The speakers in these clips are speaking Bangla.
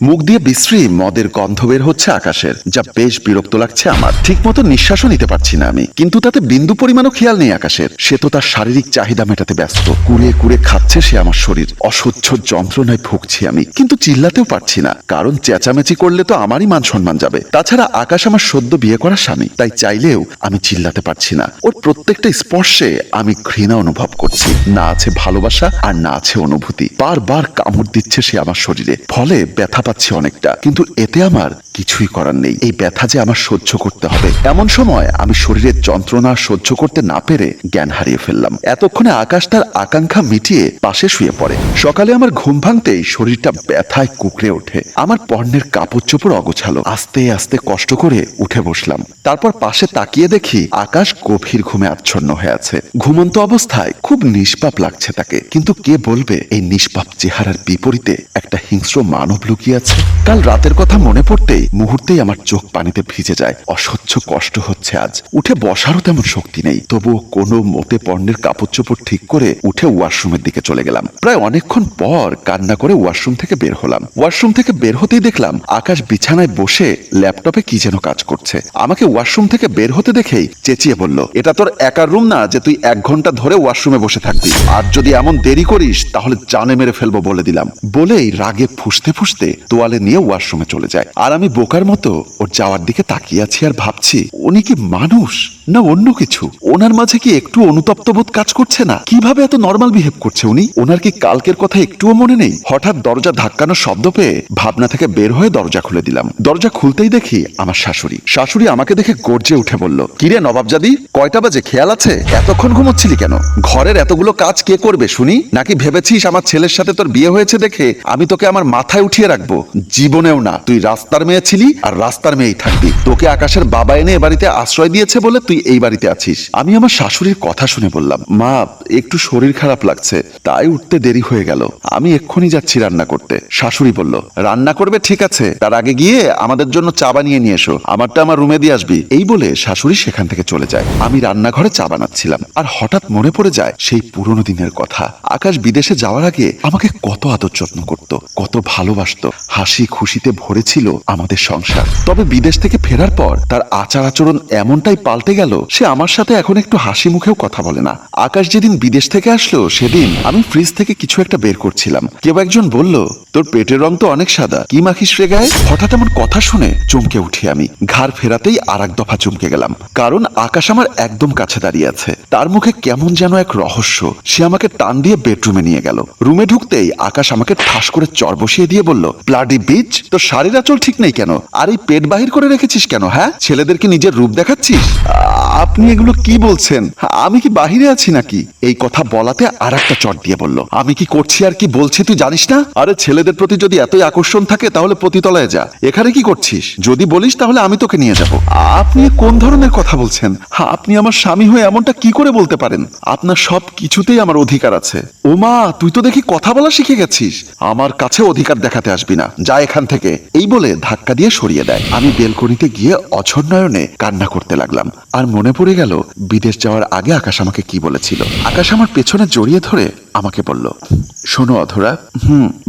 মুখ দিয়ে বিশ্রী মদের গন্ধ বের হচ্ছে আকাশের, যা বেশ বিরক্ত লাগছে আমার। ঠিক মতো নিঃশ্বাসও নিতে পারছি না আমি, কিন্তু তাতে বিন্দু পরিমাণও খেয়াল নেই আকাশের। সে তো তার শারীরিক চাহিদা মেটাতে ব্যস্ত। কুড়ে কুড়ে খাচ্ছে সে আমার শরীর। অসহ্য যন্ত্রণায় ভুগছি আমি, কিন্তু চিল্লাতেও পারছি না, কারণ চেঁচামেচি করলে তো আমারই মান সম্মান যাবে। তাছাড়া আকাশ আমার সদ্য বিয়ে করা স্বামী, তাই চাইলেও আমি চিল্লাতে পারছি না। ওর প্রত্যেকটা স্পর্শে আমি ঘৃণা অনুভব করছি। না আছে ভালোবাসা আর না আছে অনুভূতি। বারবার কামড় দিচ্ছে সে আমার শরীরে, ফলে ব্যথা পাচ্ছি অনেকটা, কিন্তু এতে আমার কিছুই করার নেই। এই ব্যথা যে আমার সহ্য করতে হবে। এমন সময় আমি শরীরের যন্ত্রণা সহ্য করতে না পেরে জ্ঞান হারিয়ে ফেললাম। এতক্ষণে আকাশ তার আকাঙ্ক্ষা মিটিয়ে পাশে শুয়ে পড়ে। সকালে আমার ঘুম ভাঙতেই শরীরটা ব্যথায় কুকড়ে ওঠে। আমার পর্ণের কাপড় চোপড় অগোছালো। আস্তে আস্তে কষ্ট করে উঠে বসলাম। তারপর পাশে তাকিয়ে দেখি আকাশ গভীর ঘুমে আচ্ছন্ন হয়ে আছে। ঘুমন্ত অবস্থায় খুব নিষ্পাপ লাগছে তাকে, কিন্তু কে বলবে এই নিষ্পাপ চেহারার বিপরীতে একটা হিংস্র মানব লুকিয়ে আছে। কাল রাতের কথা মনে পড়তেই মুহূর্তেই আমার চোখ পানিতে ভিজে যায়। অসহ্য কষ্ট হচ্ছে আজ। উঠে বসারও তেমন শক্তি নেই, তবুও কোনো মতে পর্ণের কাপড় চোপড় ঠিক করে উঠে ওয়াশরুমের দিকে চলে গেলাম। প্রায় অনেকক্ষণ পর কান্না করে ওয়াশরুম থেকে বের হলাম। ওয়াশরুম থেকে বের হতেই দেখলাম আকাশ বিছানায় বসে ল্যাপটপে কি যেন কাজ করছে। আমাকে ওয়াশরুম থেকে বের হতে দেখেই চেঁচিয়ে বলল, এটা তোর একার রুম না যে তুই 1 ঘন্টা ধরে ওয়াশরুমে বসে থাকবি। আর যদি এমন দেরি করিস তাহলে জানে মেরে ফেলবো বলে দিলাম। বলেই রাগে ফুঁসতে ফুঁসতে তোয়ালে নিয়ে ওয়াশরুমে চলে যায়। আর আমি বোকার মতো ওর যাওয়ার দিকে তাকিয়ে আছি আর ভাবছি, উনি কি মানুষ না অন্য কিছু? ওনার মাঝে কি একটু অনুতপ্ত বোধ কাজ করছে না? কিভাবে এত নর্মাল বিহেভ করছে উনি? ওনার কি কালকের কথা একটুও মনে নেই? হঠাৎ দরজা ধাক্কানোর শব্দ পেয়ে ভাবনা থেকে বের হয়ে দরজা খুলে দিলাম। দরজা খুলতেই দেখি আমার শাশুড়ি আমাকে দেখে গর্জে উঠে বলল, কিরে নবাবজাদি, কয়টা বাজে খেয়াল আছে? এতক্ষণ ঘুমোচ্ছিলি কেন? ঘরের এতগুলো কাজ কে করবে শুনি? নাকি ভেবেছিস আমার ছেলের সাথে তোর বিয়ে হয়েছে দেখে আমি তোকে আমার মাথায় উঠিয়ে রাখবো? জীবনেও না। তুই রাস্তার মেয়ে ছিলি আর রাস্তার মেয়েই থাকবি। তোকে আকাশের বাবা এনে এ বাড়িতে আশ্রয় দিয়েছে বলে তুই এই বাড়িতে আছিস। আমি আমার শাশুড়ির কথা শুনে বললাম, মা একটু শরীর খারাপ লাগছে, তাই উঠতে দেরি হয়ে গেল। আমি এক্ষুনি যাচ্ছি রান্না করতে। শাশুড়ি বলল, রান্না করবে ঠিক আছে, তার আগে গিয়ে আমাদের জন্য চা বানিয়ে নিয়ে এসো, আমারটা আমার রুমে দিয়ে আসবি। এই বলে শাশুড়ি সেখান থেকে চলে যায়। আমি রান্নাঘরে চা বানাচ্ছিলাম, আর হঠাৎ মনে পড়ে যায় সেই পুরনো দিনের কথা। আকাশ বিদেশে যাওয়ার আগে আমাকে কত আদর যত্ন করত, কত ভালোবাসতো। হাসি খুশিতে ভরে ছিল আমাদের সংসার। তবে বিদেশ থেকে ফেরার পর তার আচার আচরণ এমনটাই পাল্টে গেল, সে আমার সাথে এখন একটু হাসি মুখেও কথা বলে না। আকাশ যেদিন বিদেশ থেকে আসলো সেদিন আমি ফ্রিজ থেকে কিছু একটা বের করছিলাম। কেউ একজন বলল, তোর পেটের রং তো অনেক সাদা, কি মাখিস রে গায়ে? হঠাৎ এমন কথা শুনে চমকে উঠি আমি। ঘাড় ফেরাতেই আর এক দফা চমকে গেলাম, কারণ আকাশ আমার একদম কাছে দাঁড়িয়ে আছে। তার মুখে কেমন যেন এক রহস্য। সে আমাকে টান দিয়ে বেডরুমে নিয়ে গেল। রুমে ঢুকতেই আকাশ আমাকে ঠাস করে চর বসিয়ে দিয়ে বলল, ব্লাডি বিচ, তোর শাড়ির আঁচল ঠিক নেই কেন? আর এই পেট বাহির করে রেখেছিস কেন? হ্যাঁ, ছেলেদেরকে নিজের রূপ দেখাচ্ছিস? আপনি এগুলো কি বলছেন? আমি কি বাহিরে আছি নাকি? এই কথা বলাতে আর একটা চট দিয়ে বলল, আমি কি করছি আর কি বলছি তুই জানিস না? আরে ছেলেদের প্রতি যদি এতই আকর্ষণ থাকে তাহলে পতিতলায় যা, এখানে কি করছিস? যদি বলিস তাহলে আমি তোকে নিয়ে যাব। আপনি কোন ধরনের কথা বলছেন? আপনি আমার স্বামী হয়ে এমনটা কি করে বলতে পারেন? আপনার সব কিছুতেই আমার অধিকার আছে। ওমা, তুই তো দেখি কথা বলা শিখে গেছিস। আমার কাছে অধিকার দেখাতে আসবি না, যা এখান থেকে। এই বলে ধাক্কা দিয়ে সরিয়ে দেয়। আমি বেলকনিতে গিয়ে অঝর নয়নে কান্না করতে লাগলাম। আর মনে পড়ে গেল বিদেশ যাওয়ার আগে আকাশ আমাকে কি বলেছিল। আকাশ আমার পেছনে জড়িয়ে ধরে আমাকে বলল, শোনো অধরা,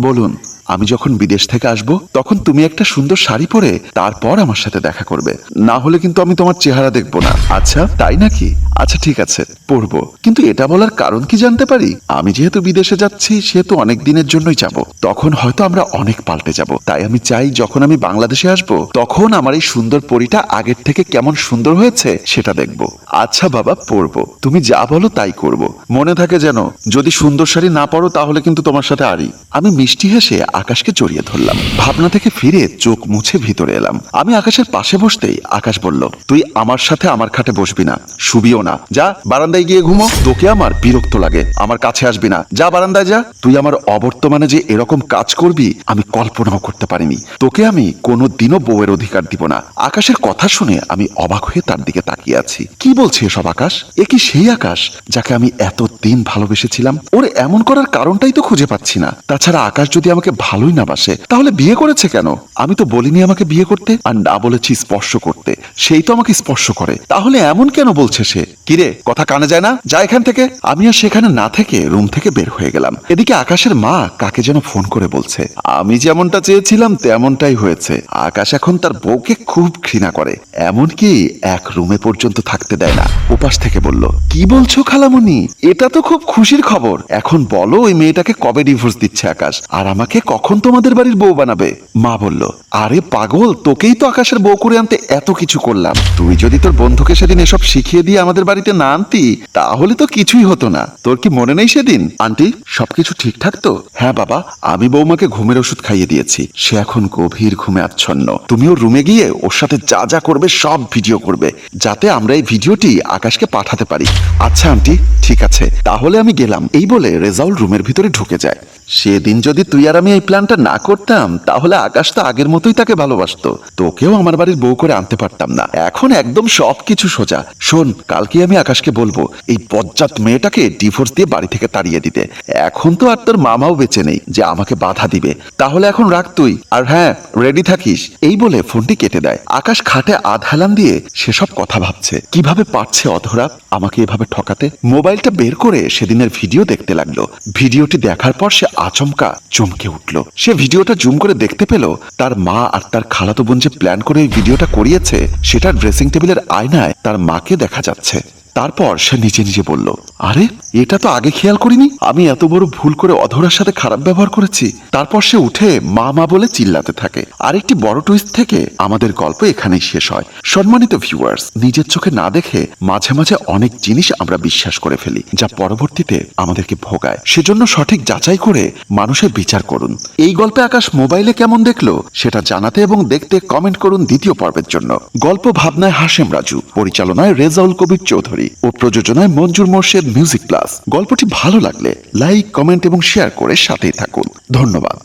বলুন, আমি যখন বিদেশ থেকে আসব তখন তুমি একটা সুন্দর শাড়ি পরে তারপর আমার সাথে দেখা করবে, না হলে কিন্তু আমি তোমার চেহারা দেখবো না। আচ্ছা তাই নাকি? আচ্ছা ঠিক আছে, পরবো। কিন্তু এটা বলার কারণ কি জানতে পারি? আমি যেহেতু বিদেশে যাচ্ছি সেহেতু অনেক দিনের জন্যই যাব, তখন হয়তো আমরা অনেক পাল্টে যাব। তাই আমি চাই যখন আমি বাংলাদেশে আসব তখন আমার এই সুন্দর পরীটা আগের থেকে কেমন সুন্দর হয়েছে সেটা দেখবো। আচ্ছা বাবা, পরবো, তুমি যা বলো তাই করব। মনে থাকে যেন, যদি সুন্দর শাড়ি না পরো তাহলে কিন্তু তোমার সাথে আরি। আমি মিষ্টি হেসে আকাশকে জড়িয়ে ধরলাম। ভাবনা থেকে ফিরে চোখ মুছে ভিতরে এলাম। আমি আকাশের পাশে বসতেই আকাশ বলল, তুই আমার সাথে আমার খাটে বসবি না, শুবিও না, যা বারান্দায় গিয়ে ঘুমো। তোকে আমার বিরক্ত লাগে, আমার কাছে আসবি না, যা বারান্দায় যা। তুই আমার অবর্তমানে যে এরকম কাজ করবি আমি কল্পনাও করতে পারিনি। তোকে আমি কোনোদিনও বউয়ের অধিকার দিব না। আকাশের কথা শুনে আমি অবাক হয়ে তার দিকে তাকিয়ে আছি। কি বলছে এসব আকাশ? এ কি সেই আকাশ যাকে আমি এতদিন ভালোবেসেছিলাম? ওর এমন করার কারণটাই তো খুঁজে পাচ্ছি না। তাছাড়া আকাশ যদি আমাকে ভালোই না বাসে, তাহলে বিয়ে করেছে কেন? আমি তো বলিনি আমাকে বিয়ে করতে, আর না বলেছি স্পর্শ করতে, সেই তো আমাকে স্পর্শ করে। তাহলে এমন কেন বলছে সে? কিরে, কথা কানে যায় না? যা এখান থেকে। আমি আর সেখানে না থেকে রুম থেকে বের হয়ে গেলাম। এদিকে আকাশের মা কাকে যেন ফোন করে বলছে, আমি যেমনটা চেয়েছিলাম তেমনটাই হয়েছে। আকাশ এখন তার বউকে খুব ঘৃণা করে, এমনকি এক রুমে পর্যন্ত থাকতে দেয় না। উপাস থেকে বলল, কি বলছো খালামণি? এটা তো খুব খুশির খবর। এখন বলো ওই মেয়েটাকে কবে ডিভোর্স দিচ্ছে আকাশ, আর আমাকে কখন তোমাদের বাড়ির বউ বানাবে? মা বলল, আরে পাগল, তোকেই তো আকাশের বউ করে আনতে এত কিছু করলাম। তুই যদি তোর বন্ধুকে সেদিন এসব শিখিয়ে দিয়ে আমাদের বাড়িতে না আনতি, তাহলে তো কিছুই হতো না। তোর কি মনে নেই সেদিন? আন্টি, সবকিছু ঠিকঠাক তো? হ্যাঁ বাবা, আমি বৌমাকে ঘুমের ওষুধ খাইয়ে দিয়েছি, সে এখন গভীর ঘুমে আচ্ছন্ন। তুমিও রুমে গিয়ে ওর সাথে যা যা করবে সব ভিডিও করবে, যাতে আমরা এই ভিডিওটি আকাশকে পাঠাতে পারি। আচ্ছা আন্টি, ঠিক আছে, তাহলে আমি গেলাম। এই বলে রেজাউল রুমের ভিতরে ঢুকে যায়। সেদিন যদি তুই আর আমি এই প্ল্যানটা না করতাম, তাহলে আকাশ তো আগের মতোই তাকে ভালোবাসতো, তোকেও আমার বাড়ির বউ করে আনতে পারতাম না। এখন একদম সবকিছু সোজা। শোন, কালকে আমি আকাশকে বলবো এই বজ্জাত মেয়েটাকে ডিভোর্স দিয়ে বাড়ি থেকে তাড়িয়ে দিতে। এখন তো আর তোর মামাও বেঁচে নেই যে আমাকে বাধা দিবে। তাহলে এখন রাখ তুই, আর হ্যাঁ, রেডি থাকিস। এই বলে ফোনটি কেটে দেয়। আকাশ খাটে আধ হেলান দিয়ে সেসব কথা ভাবছে, কিভাবে পারছে অধরা আমাকে এভাবে ঠকাতে। মোবাইলটা বের করে সেদিনের ভিডিও দেখতে লাগলো। ভিডিওটি দেখার পর সে আচমকা চমকে উঠল। সে ভিডিওটা জুম করে দেখতে পেল তার মা আর তার খালাতো বোন যে প্ল্যান করে এই ভিডিওটা করিয়েছে, সেটা ড্রেসিং টেবিলের আয়নায় তার মাকে দেখা যাচ্ছে। তারপর সে নিজে নিজে বলল, আরে এটা তো আগে খেয়াল করিনি, আমি এত বড় ভুল করে অধরার সাথে খারাপ ব্যবহার করেছি। তারপর সে উঠে মা মা বলে চিল্লাতে থাকে। আরেকটি বড় টুইস্ট থেকে আমাদের গল্প এখানেই শেষ হয়। সম্মানিত ভিউয়ার্স, নিজের চোখে না দেখে মাঝে মাঝে অনেক জিনিস আমরা বিশ্বাস করে ফেলি, যা পরবর্তীতে আমাদেরকে ভোগায়। সেজন্য সঠিক যাচাই করে মানুষের বিচার করুন। এই গল্পে আকাশ মোবাইলে কেমন দেখলো সেটা জানাতে এবং দেখতে কমেন্ট করুন দ্বিতীয় পর্বের জন্য। গল্প ভাবনায় হাশেম রাজু, পরিচালনায় রেজাউল কবির চৌধুরী ও প্রযোজনায় মঞ্জুর মোর্শেদ মিউজিক প্লাস। গল্পটি ভালো লাগলে লাইক, কমেন্ট এবং শেয়ার করে সাথেই থাকুন। ধন্যবাদ।